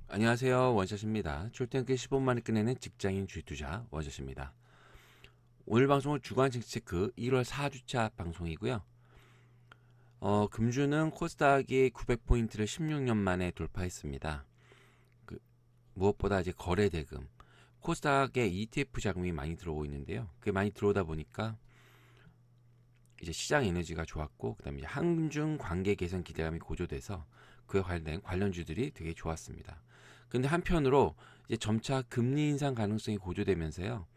안녕하세요. 원샷입니다. 출퇴근길 15분 만에 끝내는 직장인 주투자 원샷입니다. 오늘 방송은 주간 증시 체크 1월 4주차 방송이고요. 금주는 코스닥이 900포인트를 16년 만에 돌파했습니다. 무엇보다 이제 거래 대금, 코스닥에 ETF 자금이 많이 들어오고 있는데요. 그게 많이 들어오다 보니까 이제 시장 에너지가 좋았고, 그다음에 한중 관계 개선 기대감이 고조돼서 그에 관련된 관련주들이 되게 좋았습니다. 근데 한편으로 이제 점차 금리 인상 가능성이 고조되면서요,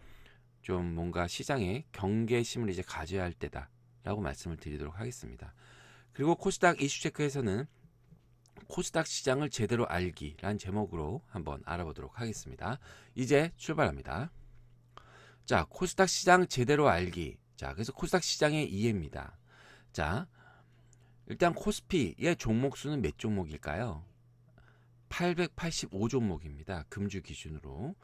좀 뭔가 시장에 경계심을 이제 가져야 할 때다라고 말씀을 드리도록 하겠습니다. 그리고 코스닥 이슈 체크에서는 코스닥 시장을 제대로 알기라는 제목으로 한번 알아보도록 하겠습니다. 이제 출발합니다. 자, 코스닥 시장 제대로 알기. 자, 그래서 코스닥 시장의 이해입니다. 자, 일단 코스피의 종목 수는 몇 종목일까요? 885 종목입니다. 금주 기준으로.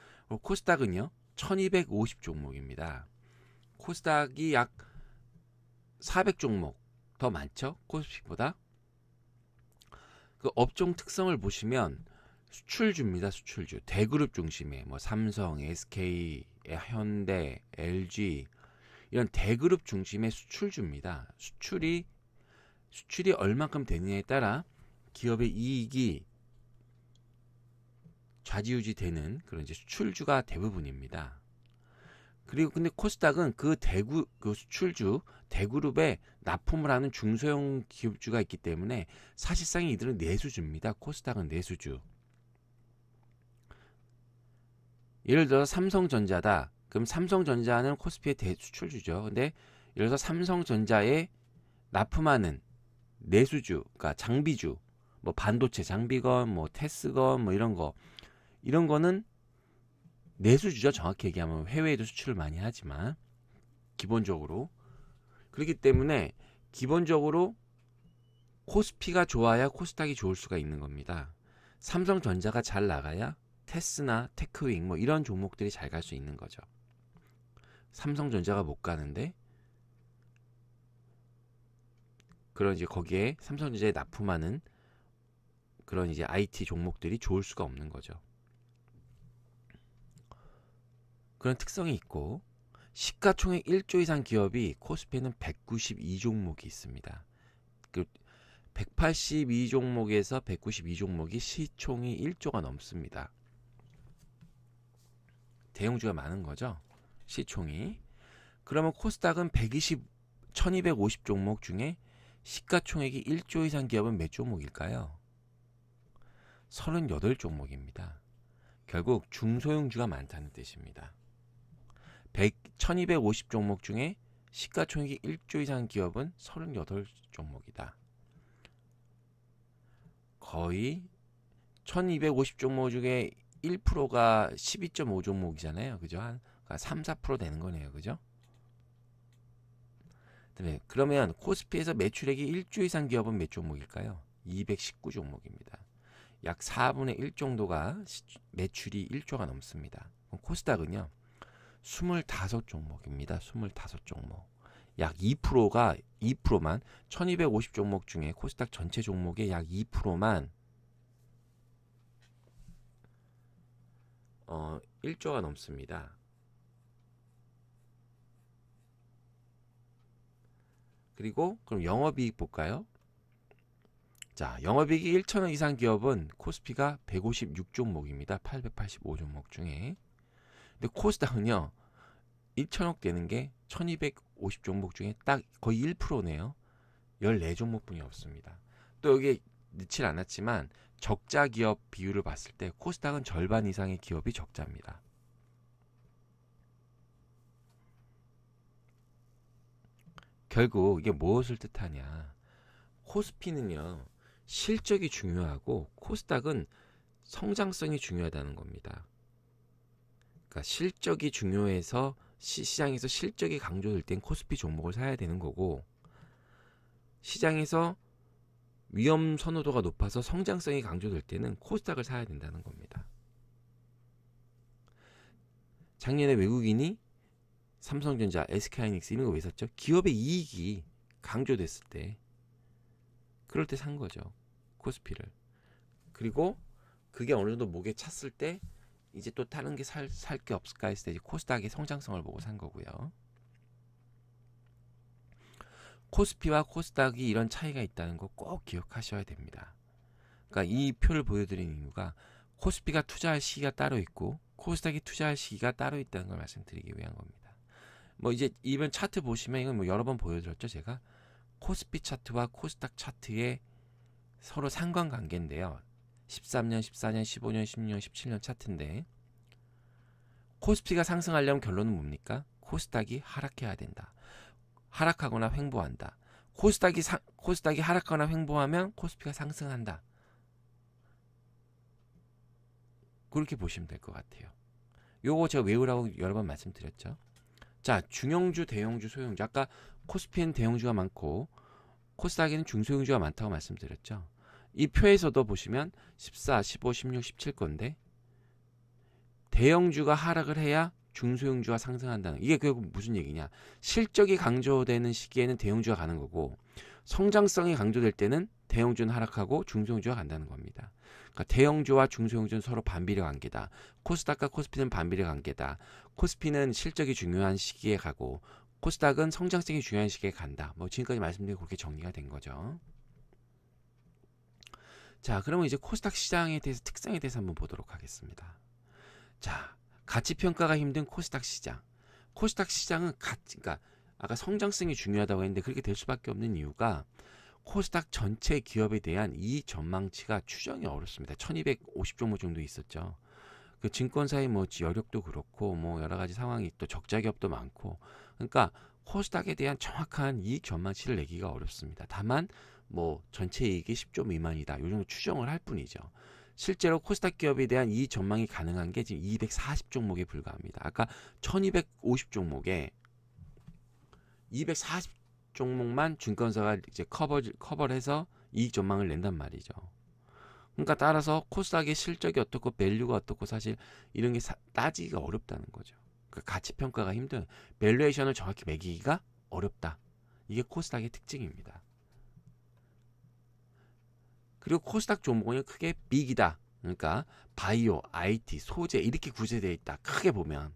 코스닥은요, 1250 종목입니다. 코스닥이 약 400 종목 더 많죠? 코스피보다. 그 업종 특성을 보시면 수출주입니다. 수출주. 대그룹 중심의 뭐 삼성, SK, 현대, LG 이런 대그룹 중심의 수출주입니다. 수출이 얼만큼 되느냐에 따라 기업의 이익이 좌지우지 되는 그런 이제 수출주가 대부분입니다. 그리고 근데 코스닥은 그 수출주 대그룹에 납품을 하는 중소형 기업주가 있기 때문에 사실상 이들은 내수주입니다. 코스닥은 내수주. 예를 들어 삼성전자다. 그럼 삼성전자는 코스피의 대수출주죠. 근데 예를 들어 삼성전자에 납품하는 내수주, 그러니까 장비주, 뭐 반도체 장비건, 뭐 테스건, 뭐 이런 거는 내수주죠. 정확히 얘기하면 해외에도 수출을 많이 하지만 기본적으로 그렇기 때문에 기본적으로 코스피가 좋아야 코스닥이 좋을 수가 있는 겁니다. 삼성전자가 잘 나가야 테스나 테크윙 뭐 이런 종목들이 잘 갈 수 있는 거죠. 삼성전자가 못 가는데 그런 이제 거기에 삼성전자에 납품하는 그런 이제 IT 종목들이 좋을 수가 없는 거죠. 그런 특성이 있고 시가총액 1조 이상 기업이 코스피에는 192종목이 있습니다. 그 182종목에서 192종목이 시총이 1조가 넘습니다. 대형주가 많은 거죠. 시총이. 그러면 코스닥은 1250종목 중에 시가총액이 1조 이상 기업은 몇 종목일까요? 38종목입니다. 결국 중소형주가 많다는 뜻입니다. 1250종목 중에 시가총액이 1조 이상 기업은 38종목이다. 거의 1250종목 중에 1%가 12.5종목이잖아요. 그죠? 한 3, 4% 되는 거네요. 그죠? 그러면 코스피에서 매출액이 1조 이상 기업은 몇 종목일까요? 219종목입니다. 약 4분의 1 정도가 매출이 1조가 넘습니다. 코스닥은요. 25종목입니다. 25종목. 약 2%만 1250종목 중에 코스닥 전체 종목의 약 2%만 1조가 넘습니다. 그리고 그럼 영업이익 볼까요? 자, 영업이익이 1천원 이상 기업은 코스피가 156종목입니다. 885종목 중에. 근데 코스닥은요. 1천억 되는 게 1250종목 중에 딱 거의 1%네요. 14종목뿐이 없습니다. 또 여기에 넣질 않았지만 적자 기업 비율을 봤을 때 코스닥은 절반 이상의 기업이 적자입니다. 결국 이게 무엇을 뜻하냐? 코스피는요. 실적이 중요하고 코스닥은 성장성이 중요하다는 겁니다. 그러니까 실적이 중요해서 시장에서 실적이 강조될 땐 코스피 종목을 사야 되는 거고 시장에서 위험 선호도가 높아서 성장성이 강조될 때는 코스닥을 사야 된다는 겁니다. 작년에 외국인이 삼성전자, SK하이닉스 이런 거 왜 샀죠? 기업의 이익이 강조됐을 때 그럴 때 산 거죠. 코스피를. 그리고 그게 어느 정도 목에 찼을 때 이제 또 다른 게 살 게 없을까 했을 때 이제 코스닥의 성장성을 보고 산 거고요. 코스피와 코스닥이 이런 차이가 있다는 거 꼭 기억하셔야 됩니다. 그러니까 이 표를 보여드리는 이유가 코스피가 투자할 시기가 따로 있고 코스닥이 투자할 시기가 따로 있다는 걸 말씀드리기 위한 겁니다. 뭐 이제 이번 차트 보시면 이건 뭐 여러 번 보여드렸죠. 제가 코스피 차트와 코스닥 차트의 서로 상관관계인데요. 13년, 14년, 15년, 16년, 17년 차트인데 코스피가 상승하려면 결론은 뭡니까? 코스닥이 하락해야 된다. 하락하거나 횡보한다. 코스닥이 하락하거나 횡보하면 코스피가 상승한다. 그렇게 보시면 될 것 같아요. 요거 제가 외우라고 여러 번 말씀드렸죠. 자, 중형주, 대형주, 소형주. 아까 코스피는 대형주가 많고 코스닥에는 중소형주가 많다고 말씀드렸죠. 이 표에서도 보시면 14, 15, 16, 17 건데 대형주가 하락을 해야 중소형주가 상승한다는, 이게 결국 무슨 얘기냐, 실적이 강조되는 시기에는 대형주가 가는 거고 성장성이 강조될 때는 대형주는 하락하고 중소형주가 간다는 겁니다. 그러니까 대형주와 중소형주는 서로 반비례 관계다. 코스닥과 코스피는 반비례 관계다. 코스피는 실적이 중요한 시기에 가고 코스닥은 성장성이 중요한 시기에 간다. 뭐 지금까지 말씀드린 그렇게 정리가 된 거죠. 자, 그러면 이제 코스닥 시장에 대해서 특성에 대해서 한번 보도록 하겠습니다. 자, 가치평가가 힘든 코스닥 시장. 코스닥 시장은 그러니까 아까 성장성이 중요하다고 했는데 그렇게 될 수밖에 없는 이유가 코스닥 전체 기업에 대한 이익 전망치가 추정이 어렵습니다. 1250종목 정도 있었죠. 그 증권사의 뭐 여력도 그렇고 뭐 여러 가지 상황이 또 적자 기업도 많고, 그러니까 코스닥에 대한 정확한 이익 전망치를 내기가 어렵습니다. 다만 뭐 전체 이익이 10조 미만이다, 요 정도 추정을 할 뿐이죠. 실제로 코스닥 기업에 대한 이익 전망이 가능한 게 지금 240종목에 불과합니다. 아까 1250종목에 240종목만 증권사가 이제 커버를 해서 이익 전망을 낸단 말이죠. 그러니까 따라서 코스닥의 실적이 어떻고 밸류가 어떻고 사실 이런 게 따지기가 어렵다는 거죠. 그러니까 가치 평가가 힘든, 밸류에이션을 정확히 매기기가 어렵다. 이게 코스닥의 특징입니다. 그리고 코스닥 종목은 크게 빅이다. 그러니까 바이오, IT, 소재 이렇게 구제되어 있다. 크게 보면.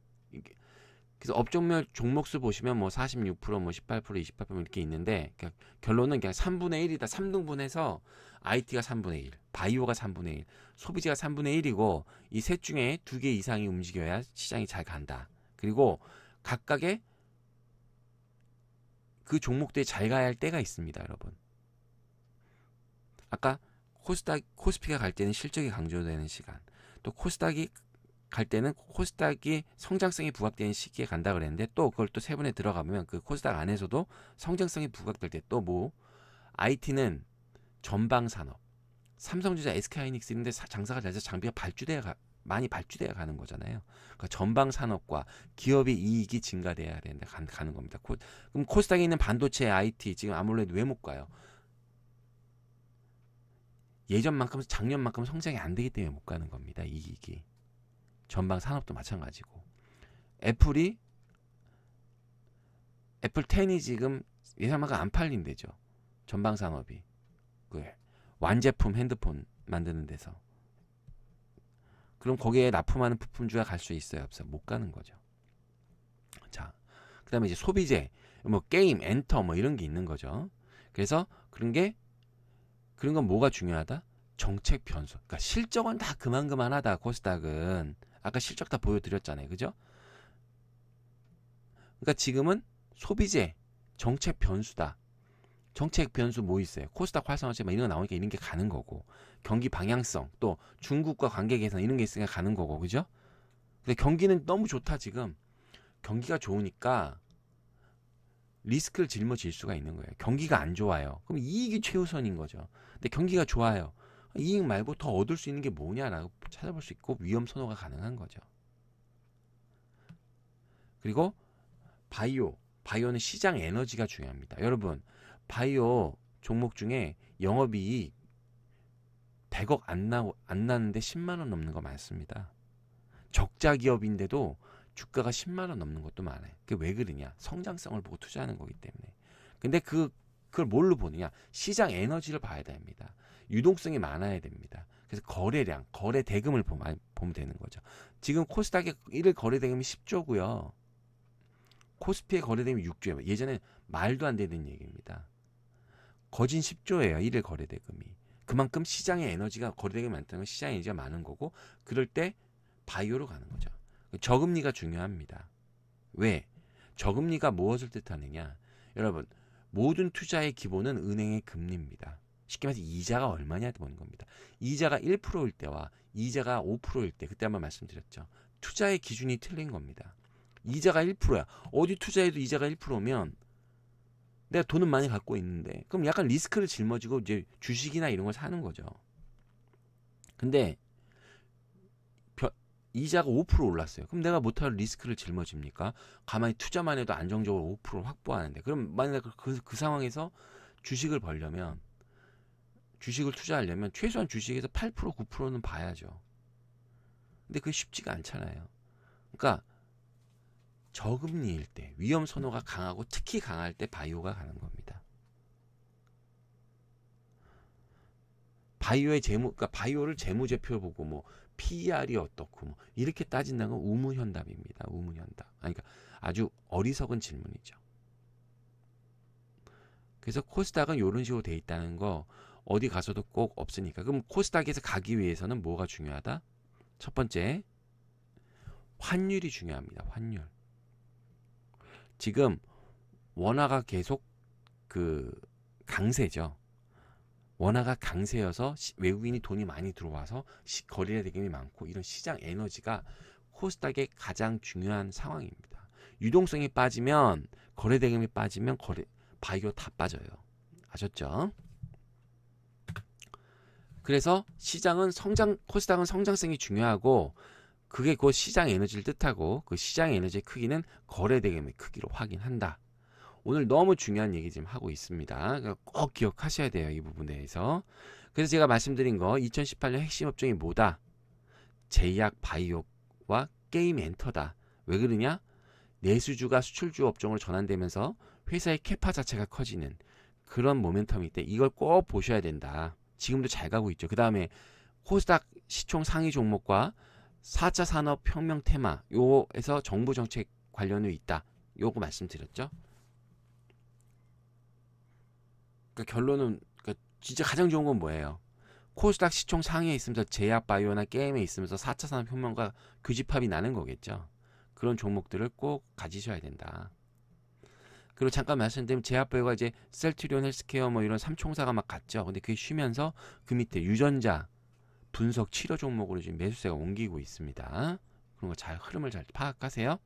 그래서 업종별 종목수 보시면 뭐 46%, 뭐 18%, 28% 이렇게 있는데 그러니까 결론은 그냥 3분의 1이다. 3등분해서 IT가 3분의 1, 바이오가 3분의 1, 소비재가 3분의 1이고 이 셋 중에 2개 이상이 움직여야 시장이 잘 간다. 그리고 각각의 그 종목들이 잘 가야 할 때가 있습니다, 여러분. 아까 코스피가 갈 때는 실적이 강조되는 시간, 또 코스닥이 갈 때는 코스닥이 성장성이 부각되는 시기에 간다 그랬는데 또 그걸 또 세분에 들어가면 그 코스닥 안에서도 성장성이 부각될 때 또 뭐 IT는 전방산업, 삼성전자, SK하이닉스 이런 데 장사가 돼서 장비가 많이 발주돼야 가는 거잖아요. 그러니까 전방산업과 기업의 이익이 증가돼야 되는데 가는 겁니다. 그럼 코스닥에 있는 반도체, IT 지금 아무래도 왜 못 가요? 예전만큼 작년만큼 성장이 안 되기 때문에 못 가는 겁니다. 이익이. 전방 산업도 마찬가지고. 애플 10이 지금 예상만큼 안 팔린대죠. 전방 산업이. 그 완제품 핸드폰 만드는 데서. 그럼 거기에 납품하는 부품주가 갈 수 있어요, 없어요? 못 가는 거죠. 자, 그다음에 이제 소비재, 뭐 게임, 엔터 뭐 이런 게 있는 거죠. 그래서 그런 건 뭐가 중요하다? 정책 변수. 그러니까 실적은 다 그만하다. 코스닥은 아까 실적 다 보여드렸잖아요, 그죠? 그러니까 지금은 소비재, 정책 변수다. 정책 변수 뭐 있어요? 코스닥 활성화제 막 이런 거 나오니까 이런 게 가는 거고, 경기 방향성, 또 중국과 관계 개선 이런 게 있으니까 가는 거고, 그죠? 근데 경기는 너무 좋다 지금. 경기가 좋으니까 리스크를 짊어질 수가 있는 거예요. 경기가 안 좋아요. 그럼 이익이 최우선인 거죠. 근데 경기가 좋아요. 이익 말고 더 얻을 수 있는 게 뭐냐라고 찾아볼 수 있고 위험 선호가 가능한 거죠. 그리고 바이오는 시장 에너지가 중요합니다. 여러분, 바이오 종목 중에 영업이익 100억 안 나는데 10만 원 넘는 거 많습니다. 적자 기업인데도 주가가 10만 원 넘는 것도 많아요. 그게 왜 그러냐? 성장성을 보고 투자하는 거기 때문에. 근데 그걸 뭘로 보느냐? 시장 에너지를 봐야 됩니다. 유동성이 많아야 됩니다. 그래서 거래량, 거래 대금을 보면 되는 거죠. 지금 코스닥의 1일 거래 대금이 10조고요. 코스피의 거래 대금이 6조예요. 예전에 말도 안 되는 얘기입니다. 거진 10조예요. 1일 거래 대금이. 그만큼 시장의 에너지가 거래 대금이 많다는 건 시장의 에너지가 많은 거고, 그럴 때 바이오로 가는 거죠. 저금리가 중요합니다. 왜? 저금리가 무엇을 뜻하느냐? 여러분, 모든 투자의 기본은 은행의 금리입니다. 쉽게 말해서 이자가 얼마냐 보는 겁니다. 이자가 1%일 때와 이자가 5%일 때, 그때 한번 말씀드렸죠. 투자의 기준이 틀린 겁니다. 이자가 1%야. 어디 투자해도 이자가 1%면 내가 돈은 많이 갖고 있는데, 그럼 약간 리스크를 짊어지고 이제 주식이나 이런 걸 사는 거죠. 근데 이자가 5% 올랐어요. 그럼 내가 못할 리스크를 짊어집니까? 가만히 투자만 해도 안정적으로 5% 확보하는데, 그럼 만약에 그 상황에서 주식을 벌려면, 주식을 투자하려면 최소한 주식에서 8% 9%는 봐야죠. 근데 그게 쉽지가 않잖아요. 그러니까 저금리일 때, 위험 선호가 강하고 특히 강할 때 바이오가 가는 겁니다. 바이오의 그러니까 바이오를 재무제표 보고 뭐 PER이 어떻고 뭐 이렇게 따진다는 건 우무현답입니다. 우무현답. 그러니까 아주 어리석은 질문이죠. 그래서 코스닥은 이런 식으로 돼 있다는 거 어디 가서도 꼭 없으니까. 그럼 코스닥에서 가기 위해서는 뭐가 중요하다? 첫 번째, 환율이 중요합니다. 환율. 지금 원화가 계속 강세죠. 원화가 강세여서 외국인이 돈이 많이 들어와서 거래 대금이 많고, 이런 시장 에너지가 코스닥의 가장 중요한 상황입니다. 유동성이 빠지면, 거래 대금이 빠지면 바이오 다 빠져요. 아셨죠? 그래서 코스닥은 성장성이 중요하고, 그게 그 시장 에너지를 뜻하고, 그 시장 에너지의 크기는 거래 대금의 크기로 확인한다. 오늘 너무 중요한 얘기 지금 하고 있습니다. 꼭 기억하셔야 돼요. 이 부분에 대해서. 그래서 제가 말씀드린 거 2018년 핵심 업종이 뭐다? 제약, 바이오와 게임 엔터다. 왜 그러냐? 내수주가 수출주 업종으로 전환되면서 회사의 캐파 자체가 커지는 그런 모멘텀이 때 이걸 꼭 보셔야 된다. 지금도 잘 가고 있죠. 그 다음에 코스닥 시총 상위 종목과 4차 산업혁명 테마 요에서 정부 정책 관련이 있다. 요거 말씀드렸죠. 그러니까 결론은 진짜 가장 좋은 건 뭐예요? 코스닥 시총 상위에 있으면서 제약, 바이오나 게임에 있으면서 4차 산업혁명과 교집합이 나는 거겠죠. 그런 종목들을 꼭 가지셔야 된다. 그리고 잠깐 말씀드리면 제약, 바이오가 이제 셀트리온 헬스케어 뭐 이런 3총사가 막 갔죠. 근데 그게 쉬면서 그 밑에 유전자, 분석, 치료 종목으로 지금 매수세가 옮기고 있습니다. 그런 거 흐름을 잘 파악하세요.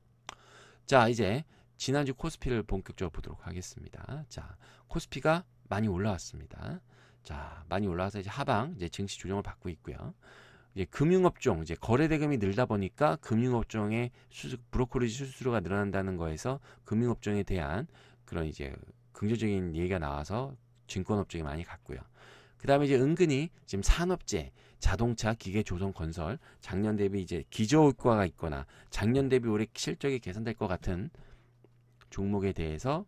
자, 이제 지난주 코스피를 본격적으로 보도록 하겠습니다. 자, 코스피가 많이 올라왔습니다. 자, 많이 올라와서 이제 하방, 이제 증시 조정을 받고 있고요. 이제 금융업종, 이제 거래 대금이 늘다 보니까 금융업종의 브로커리지 수수료가 늘어난다는 거에서 금융업종에 대한 그런 이제 긍정적인 얘기가 나와서 증권업종이 많이 갔고요. 그 다음에 이제 은근히 지금 산업재, 자동차, 기계, 조선, 건설, 작년 대비 이제 기저효과가 있거나 작년 대비 올해 실적이 개선될 것 같은 종목에 대해서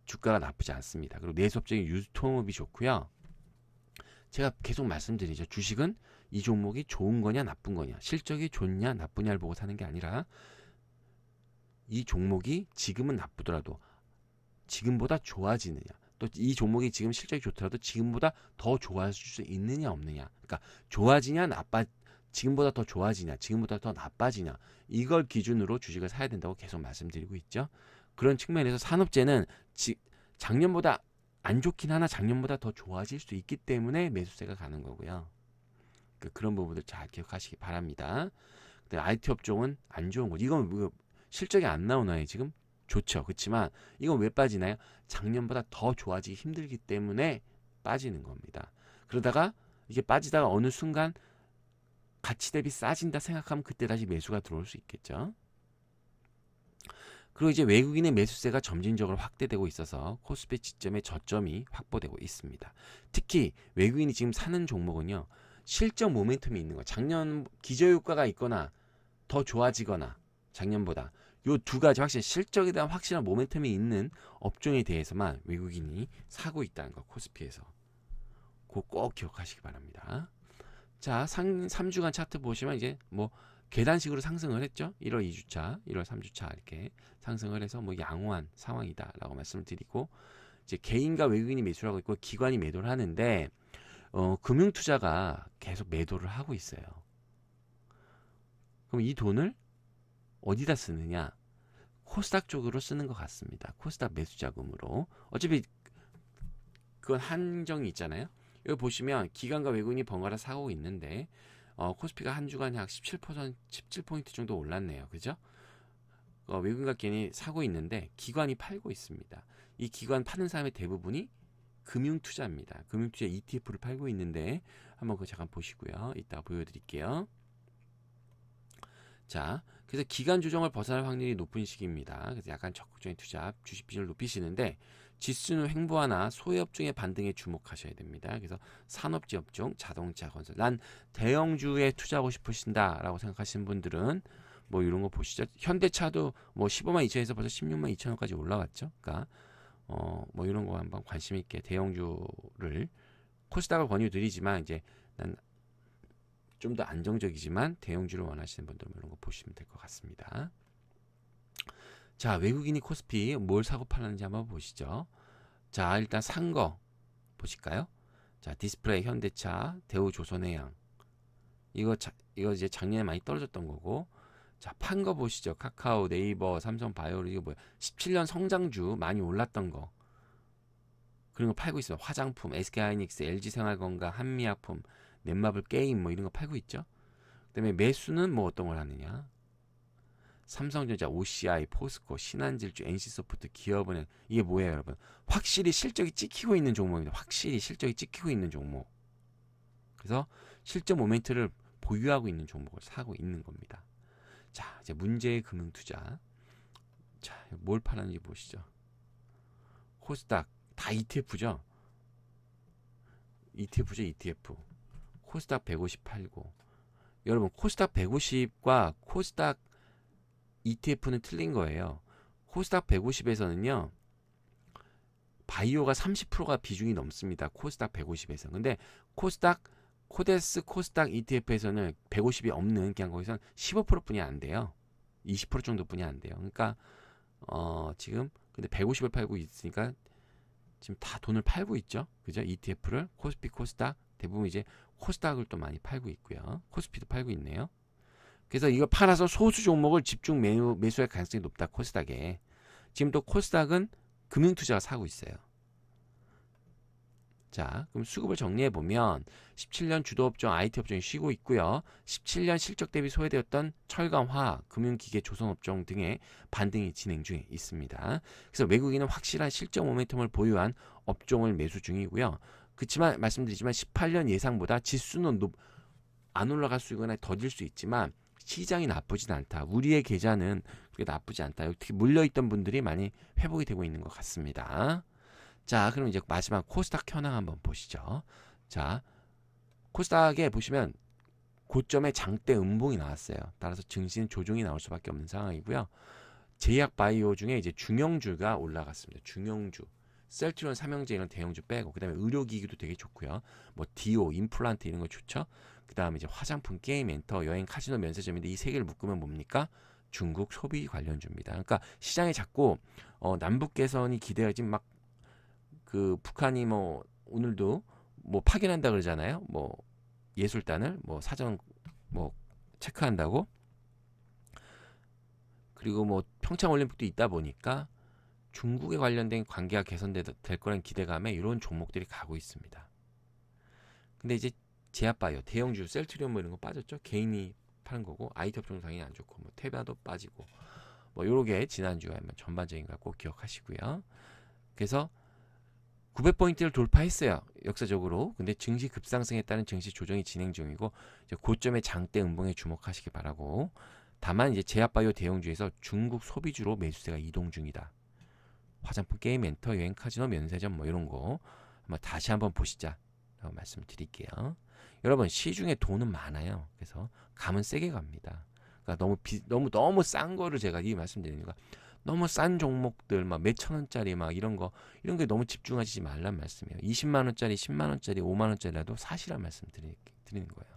주가가 나쁘지 않습니다. 그리고 내수업종의 유통업이 좋고요. 제가 계속 말씀드리죠. 주식은 이 종목이 좋은 거냐 나쁜 거냐, 실적이 좋냐 나쁘냐를 보고 사는 게 아니라 이 종목이 지금은 나쁘더라도 지금보다 좋아지느냐, 또 이 종목이 지금 실적이 좋더라도 지금보다 더 좋아질 수 있느냐 없느냐, 그러니까 좋아지냐 지금보다 더 좋아지냐 지금보다 더 나빠지냐, 이걸 기준으로 주식을 사야 된다고 계속 말씀드리고 있죠. 그런 측면에서 산업재는 작년보다 안 좋긴 하나 작년보다 더 좋아질 수 있기 때문에 매수세가 가는 거고요. 그런 부분들 잘 기억하시기 바랍니다. 근데 IT 업종은 안 좋은 거죠. 이건 실적이 안 나오나요 지금? 좋죠. 그렇지만 이건 왜 빠지나요? 작년보다 더 좋아지기 힘들기 때문에 빠지는 겁니다. 그러다가 이게 빠지다가 어느 순간 가치 대비 싸진다 생각하면 그때 다시 매수가 들어올 수 있겠죠. 그리고 이제 외국인의 매수세가 점진적으로 확대되고 있어서 코스피 지점의 저점이 확보되고 있습니다. 특히 외국인이 지금 사는 종목은요, 실적 모멘텀이 있는 거, 작년 기저효과가 있거나 더 좋아지거나 작년보다 요 두 가지 확실히 실적에 대한 확실한 모멘텀이 있는 업종에 대해서만 외국인이 사고 있다는 거. 코스피에서 그거 꼭 기억하시기 바랍니다. 자, 3주간 차트 보시면 이제 뭐 계단식으로 상승을 했죠. 1월 2주차, 1월 3주차 이렇게 상승을 해서 뭐 양호한 상황이다라고 말씀을 드리고, 이제 개인과 외국인이 매수를 하고 있고 기관이 매도를 하는데 금융투자가 계속 매도를 하고 있어요. 그럼 이 돈을 어디다 쓰느냐? 코스닥 쪽으로 쓰는 것 같습니다. 코스닥 매수 자금으로. 어차피 그건 한정이 있잖아요. 여기 보시면 기관과 외국인이 번갈아 사고 있는데 코스피가 한 주간 약 17포인트 정도 올랐네요. 그죠? 외국인과 개인이 사고 있는데 기관이 팔고 있습니다. 이 기관 파는 사람의 대부분이 금융투자입니다. 금융투자 ETF를 팔고 있는데 한번 그거 잠깐 보시고요. 이따가 보여드릴게요. 자, 그래서 기간 조정을 벗어날 확률이 높은 시기입니다. 그래서 약간 적극적인 투자, 주식 비중을 높이시는데 지수는 횡보하나 소외업종의 반등에 주목하셔야 됩니다. 그래서 산업지 업종, 자동차, 건설, 난 대형주에 투자하고 싶으신다라고 생각하시는 분들은 뭐 이런 거 보시죠. 현대차도 뭐 15만 2천에서 벌써 16만 2천 원까지 올라왔죠. 그러니까 뭐 이런 거 한번 관심 있게 대형주를 코스닥을 권유드리지만 이제 난 좀 더 안정적이지만 대형주를 원하시는 분들은 이런 거 보시면 될 것 같습니다. 자, 외국인이 코스피 뭘 사고 팔았는지 한번 보시죠. 자, 일단 산 거 보실까요? 자, 디스플레이, 현대차, 대우조선해양. 이거 이제 작년에 많이 떨어졌던 거고. 자, 판 거 보시죠. 카카오, 네이버, 삼성바이오로 이거 뭐야? 17년 성장주 많이 올랐던 거. 그런 거 팔고 있어요. 화장품, SK하이닉스, LG생활건강, 한미약품, 넷마블 게임 뭐 이런 거 팔고 있죠. 그다음에 매수는 뭐 어떤 걸 하느냐? 삼성전자, OCI, 포스코, 신한질주, NC소프트, 기업은행. 이게 뭐예요, 여러분? 확실히 실적이 찍히고 있는 종목입니다. 확실히 실적이 찍히고 있는 종목. 그래서 실적 모멘트를 보유하고 있는 종목을 사고 있는 겁니다. 자, 이제 문제의 금융투자. 자, 뭘 팔았는지 보시죠. 코스닥 다 ETF죠. ETF죠, ETF. 코스닥 150 팔고. 여러분, 코스닥 150과 코스닥 ETF는 틀린 거예요. 코스닥 150에서는요. 바이오가 30%가 비중이 넘습니다. 코스닥 150에서. 근데 코데스 코스닥 ETF에서는 150이 없는, 그냥 거기서는 15%뿐이 안 돼요. 20% 정도뿐이 안 돼요. 그러니까 지금 근데 150을 팔고 있으니까 지금 다 돈을 팔고 있죠. 그죠? ETF를 코스피, 코스닥 대부분 이제 코스닥을 또 많이 팔고 있고요. 코스피도 팔고 있네요. 그래서 이거 팔아서 소수 종목을 집중 매수할 가능성이 높다. 코스닥에. 지금 또 코스닥은 금융투자가 사고 있어요. 자, 그럼 수급을 정리해보면 17년 주도업종 IT 업종이 쉬고 있고요. 17년 실적 대비 소외되었던 철강, 화학, 금융기계, 조선업종 등의 반등이 진행 중에 있습니다. 그래서 외국인은 확실한 실적 모멘텀을 보유한 업종을 매수 중이고요. 그렇지만 말씀드리지만 18년 예상보다 지수는 안 올라갈 수 있거나 더딜 수 있지만 시장이 나쁘진 않다. 우리의 계좌는 그렇게 나쁘지 않다. 특히 물려있던 분들이 많이 회복이 되고 있는 것 같습니다. 자, 그럼 이제 마지막 코스닥 현황 한번 보시죠. 자, 코스닥에 보시면 고점에 장대 음봉이 나왔어요. 따라서 증시는 조정이 나올 수밖에 없는 상황이고요. 제약 바이오 중에 이제 중형주가 올라갔습니다. 중형주. 셀트리온, 삼형제 이런 대형주 빼고, 그 다음에 의료기기도 되게 좋고요. 뭐 디오, 임플란트 이런 거 좋죠. 그 다음에 이제 화장품, 게임, 엔터, 여행, 카지노, 면세점인데 이 세 개를 묶으면 뭡니까? 중국 소비 관련주입니다. 그러니까 시장에 자꾸 남북 개선이 기대하지 막 그 북한이 뭐 오늘도 뭐 파견한다 그러잖아요. 뭐 예술단을 뭐 사전 뭐 체크한다고. 그리고 뭐 평창 올림픽도 있다 보니까 중국에 관련된 관계가 개선될 거라는 기대감에 이런 종목들이 가고 있습니다. 근데 이제 제약바이오, 대형주, 셀트리온 뭐 이런 거 빠졌죠. 개인이 파는 거고, IT 업종 당연히 안 좋고, 뭐 테바도 빠지고, 뭐 요렇게 지난주에 전반적인 걸 꼭 기억하시고요. 그래서 900포인트를 돌파했어요. 역사적으로. 근데 증시 급상승에 따른 증시 조정이 진행 중이고, 이제 고점의 장대 음봉에 주목하시기 바라고. 다만 이제 제약바이오 대형주에서 중국 소비주로 매수세가 이동 중이다. 화장품, 게임, 엔터, 여행, 카지노, 면세점 뭐 이런 거 한번 다시 한번 보시자 라고 말씀을 드릴게요. 여러분, 시중에 돈은 많아요. 그래서 감은 세게 갑니다. 그러니까 너무 싼 거를 제가 이 말씀드리는 거야. 너무 싼 종목들 막 몇천 원짜리 막 이런 게 너무 집중하지 말란 말씀이에요. 20만 원짜리, 10만 원짜리, 5만 원짜리라도 사시란 말씀 드리는 거예요.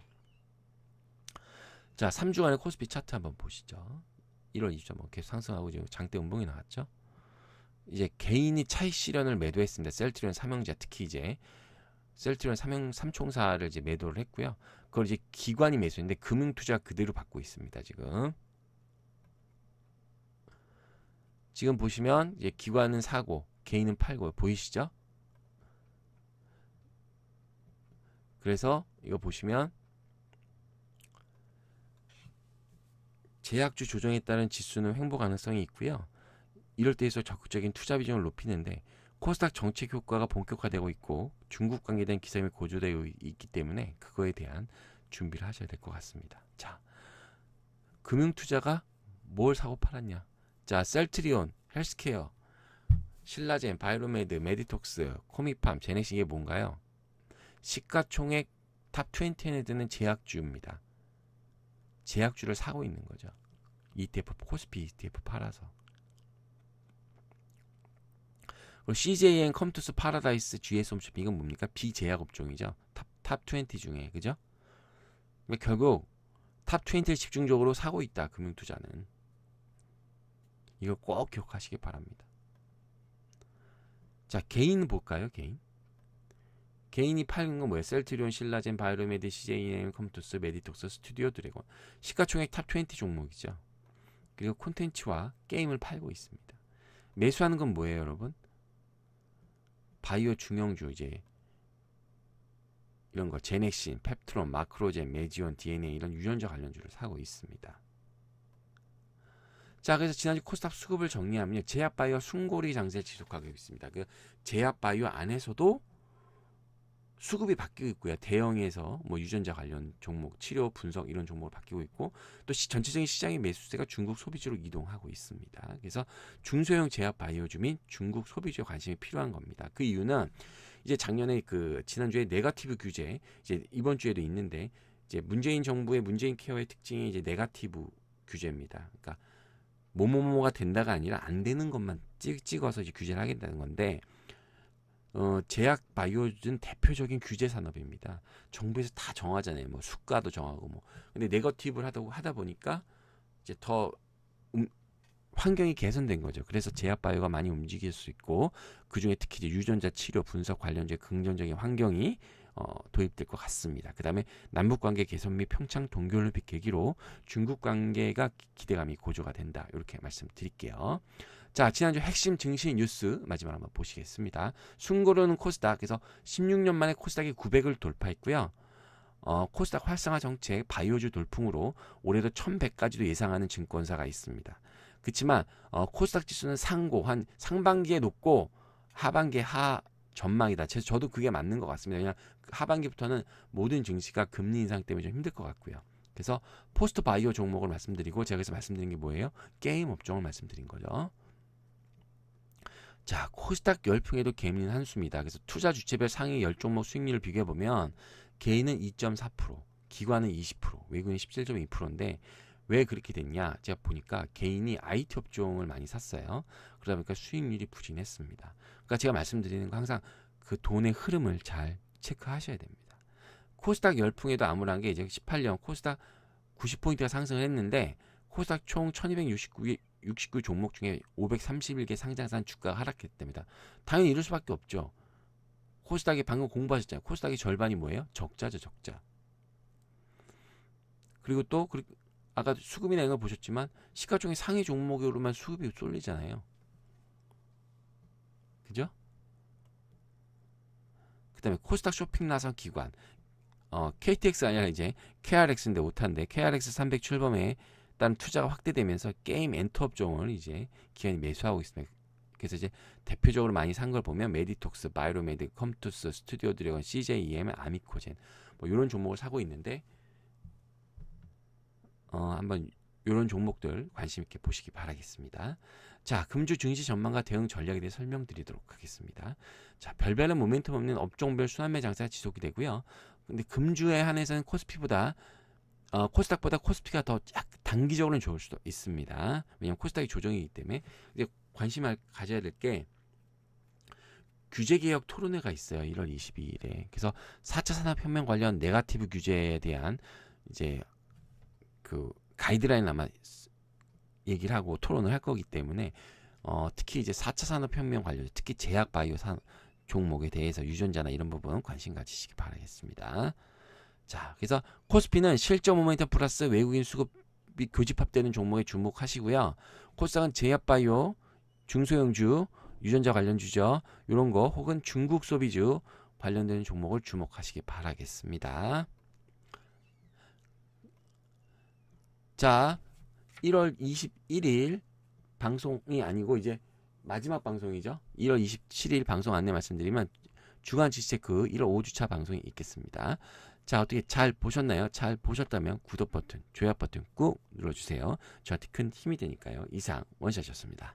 자, 3주간의 코스피 차트 한번 보시죠. 1월 20일 계속 상승하고 지금 장대 음봉이 나왔죠. 이제 개인이 차익 실현을 매도했습니다. 셀트리온 삼형제, 특히 이제 셀트리온 삼총사를 이제 매도를 했고요. 그걸 이제 기관이 매수했는데 금융 투자 그대로 받고 있습니다. 지금 보시면 이제 기관은 사고 개인은 팔고 보이시죠? 그래서 이거 보시면 제약주 조정에 따른 지수는 횡보 가능성이 있고요. 이럴 때에서 적극적인 투자 비중을 높이는데 코스닥 정책 효과가 본격화되고 있고 중국 관계에 대한 기사임이 고조되어 있기 때문에 그거에 대한 준비를 하셔야 될 것 같습니다. 자, 금융투자가 뭘 사고 팔았냐? 자, 셀트리온, 헬스케어, 신라젠, 바이로메드, 메디톡스, 코미팜, 제넥시 이게 뭔가요? 시가총액 탑 20에 드는 제약주입니다. 제약주를 사고 있는 거죠. ETF, 코스피 ETF 팔아서. 그리고 CJN, 컴투스, 파라다이스, GS 홈쇼핑 이건 뭡니까? 비제약 업종이죠. 탑 20 중에, 그죠? 그러니까 결국 탑 20를 집중적으로 사고 있다. 금융투자는. 이걸 꼭 기억하시기 바랍니다. 자, 개인 볼까요? 개인이 팔는 건 뭐예요? 셀트리온, 신라젠, 바이로메드, CJN, 컴투스, 메디톡스, 스튜디오 드래곤. 시가총액 탑 20 종목이죠. 그리고 콘텐츠와 게임을 팔고 있습니다. 매수하는 건 뭐예요, 여러분? 바이오 중형주 이제 이런 거 제넥신, 펩트론, 마크로젠, 메지온, DNA 이런 유전자 관련주를 사고 있습니다. 자, 그래서 지난주 코스닥 수급을 정리하면 제약바이오 순고리 장세를 지속하고 있습니다. 그 제약바이오 안에서도 수급이 바뀌고 있고요. 대형에서 뭐 유전자 관련 종목, 치료 분석 이런 종목을 바뀌고 있고 또 전체적인 시장의 매수세가 중국 소비주로 이동하고 있습니다. 그래서 중소형 제약 바이오주 및 중국 소비주에 관심이 필요한 겁니다. 그 이유는 이제 작년에 지난주에 네거티브 규제 이제 이번 주에도 있는데 이제 문재인 정부의 문재인 케어의 특징이 이제 네거티브 규제입니다. 그러니까 뭐뭐뭐가 된다가 아니라 안 되는 것만 찍어서 이제 규제를 하겠다는 건데 제약 바이오는 대표적인 규제 산업입니다. 정부에서 다 정하잖아요. 뭐 수가도 정하고 뭐. 근데 네거티브를 하다 보니까 이제 더 환경이 개선된 거죠. 그래서 제약 바이오가 많이 움직일 수 있고 그 중에 특히 이제 유전자 치료 분석 관련주의 긍정적인 환경이 도입될 것 같습니다. 그 다음에 남북 관계 개선 및 평창 동계올림픽 계기로 중국 관계가 기대감이 고조가 된다. 이렇게 말씀드릴게요. 자, 지난주 핵심 증시 뉴스 마지막으로 한번 보시겠습니다. 숨고르는 코스닥, 그래서 16년 만에 코스닥이 900을 돌파했고요. 코스닥 활성화 정책 바이오주 돌풍으로 올해도 1100까지도 예상하는 증권사가 있습니다. 그렇지만 코스닥 지수는 상반기에 높고 하반기에 전망이다. 저도 그게 맞는 것 같습니다. 그냥 하반기부터는 모든 증시가 금리 인상 때문에 좀 힘들 것 같고요. 그래서 포스트 바이오 종목을 말씀드리고 제가 그래서 말씀드린 게 뭐예요? 게임 업종을 말씀드린 거죠. 자, 코스닥 열풍에도 개미는 한수입니다. 그래서 투자 주체별 상위 10종목 수익률을 비교해보면 개인은 2.4%, 기관은 20%, 외국인은 17.2%인데 왜 그렇게 됐냐? 제가 보니까 개인이 IT 업종을 많이 샀어요. 그러다 보니까 수익률이 부진했습니다. 그러니까 제가 말씀드리는 거 항상 그 돈의 흐름을 잘 체크하셔야 됩니다. 코스닥 열풍에도 암울한 게 이제 18년 코스닥 90포인트가 상승을 했는데 코스닥 총 1269 종목 중에 531개 상장사는 주가가 하락했답니다. 당연히 이럴 수밖에 없죠. 코스닥이 방금 공부하셨잖아요. 코스닥의 절반이 뭐예요? 적자죠, 적자. 그리고 또 아까 수급이나 이런 걸 보셨지만 시가총액 상위 종목으로만 수급이 쏠리잖아요. 그죠? 그 다음에 코스닥 쇼핑 나선 기관 KTX가 아니라 이제 KRX인데 오타인데 KRX 300 출범에 따른 투자가 확대되면서 게임 엔터 업종을 이제 기관이 매수하고 있습니다. 그래서 이제 대표적으로 많이 산 걸 보면 메디톡스, 바이로메드, 컴투스, 스튜디오 드래곤, CJEM, 아미코젠 뭐 이런 종목을 사고 있는데 한번 이런 종목들 관심 있게 보시기 바라겠습니다. 자, 금주 증시 전망과 대응 전략에 대해 설명드리도록 하겠습니다. 자, 별다른 모멘텀 없는 업종별 순환매 장세가 지속이 되고요. 근데 금주에 한해서는 코스피보다 코스닥보다 코스피가 더 단기적으로는 좋을 수도 있습니다. 왜냐하면 코스닥이 조정이기 때문에. 이제 관심을 가져야 될 게 규제개혁 토론회가 있어요. 1월 22일에. 그래서 4차 산업혁명 관련 네거티브 규제에 대한 이제 그 가이드라인을 아마 얘기를 하고 토론을 할 거기 때문에 특히 이제 4차 산업혁명 관련, 특히 제약 바이오 종목에 대해서 유전자나 이런 부분 관심 가지시기 바라겠습니다. 자, 그래서 코스피는 실적 모멘텀 플러스 외국인 수급이 교집합되는 종목에 주목하시고요. 코스닥은 제약 바이오, 중소형주, 유전자 관련주죠. 이런 거 혹은 중국 소비주 관련되는 종목을 주목하시기 바라겠습니다. 자, 1월 21일 방송이 아니고 이제 마지막 방송이죠. 1월 27일 방송 안내 말씀드리면 주간 지체크 1월 5주차 방송이 있겠습니다. 자, 어떻게 잘 보셨나요? 잘 보셨다면 구독 버튼, 좋아요 버튼 꾹 눌러주세요. 저한테 큰 힘이 되니까요. 이상 원샷이었습니다.